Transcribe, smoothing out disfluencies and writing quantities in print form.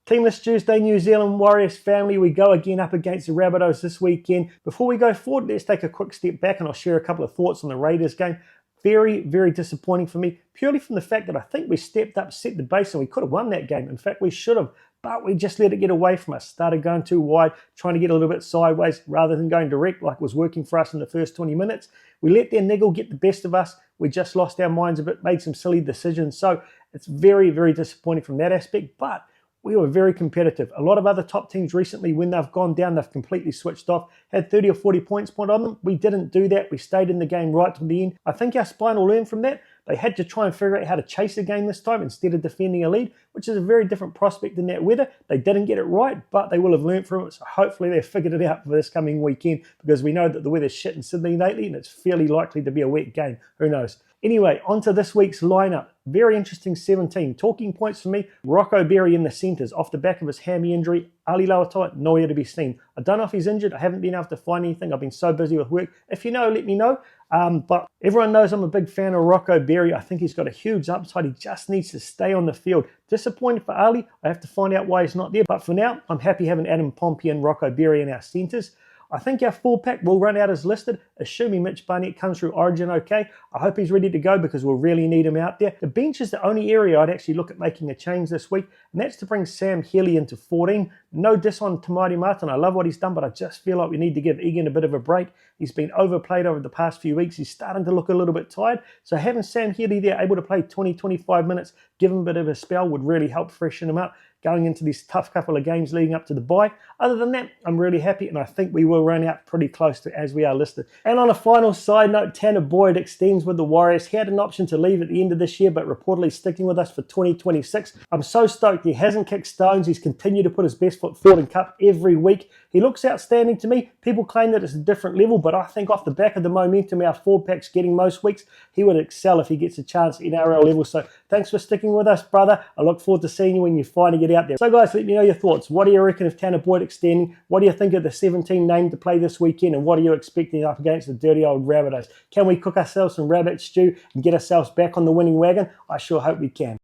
Teamless Tuesday, New Zealand Warriors family, we go again up against the Rabbitohs this weekend. Before we go forward, let's take a quick step back and I'll share a couple of thoughts on the Raiders game. Very, very disappointing for me, purely from the fact that I think we stepped up, set the base, and we could have won that game. In fact, we should have, but we just let it get away from us. Started going too wide, trying to get a little bit sideways rather than going direct like was working for us in the first 20 minutes. We let their niggle get the best of us. We just lost our minds a bit, made some silly decisions. So it's very, very disappointing from that aspect, but we were very competitive. A lot of other top teams recently, when they've gone down, they've completely switched off, had 30 or 40 points put on them. We didn't do that. We stayed in the game right to the end. I think our spine will learn from that. They had to try and figure out how to chase the game this time instead of defending a lead, which is a very different prospect in that weather. They didn't get it right, but they will have learned from it. So hopefully they've figured it out for this coming weekend, because we know that the weather's shit in Sydney lately and it's fairly likely to be a wet game. Who knows? Anyway, on to this week's lineup. Very interesting 17. Talking points for me, Rocco Berry in the centres. Off the back of his hammy injury, Ali Lauatoa, nowhere to be seen. I don't know if he's injured. I haven't been able to find anything. I've been so busy with work. If you know, let me know. But everyone knows I'm a big fan of Rocco Berry. I think he's got a huge upside. He just needs to stay on the field. Disappointed for Ali. I have to find out why he's not there. But for now, I'm happy having Adam Pompey and Rocco Berry in our centres. I think our 4-pack will run out as listed, assuming Mitch Barnett comes through Origin okay. I hope he's ready to go because we'll really need him out there. The bench is the only area I'd actually look at making a change this week, and that's to bring Sam Healy into 14. No diss on Tamari Martin. I love what he's done, but I just feel like we need to give Egan a bit of a break. He's been overplayed over the past few weeks. He's starting to look a little bit tired. So having Sam Healy there able to play 20-25 minutes, give him a bit of a spell, would really help freshen him up going into this tough couple of games leading up to the bye. Other than that, I'm really happy, and I think we will run out pretty close to as we are listed. And on a final side note, Tanner Boyd extends with the Warriors. He had an option to leave at the end of this year, but reportedly sticking with us for 2026. I'm so stoked. He hasn't kicked stones. He's continued to put his best foot forward in Cup every week. He looks outstanding to me. People claim that it's a different level, but I think off the back of the momentum our 4-pack's getting most weeks, he would excel if he gets a chance at NRL level. So thanks for sticking with us, brother. I look forward to seeing you when you finally get out there. So guys, let me know your thoughts. What do you reckon of Tanner Boyd extending? What do you think of the 17 name to play this weekend? And what are you expecting up against the dirty old Rabbitohs? Can we cook ourselves some rabbit stew and get ourselves back on the winning wagon? I sure hope we can.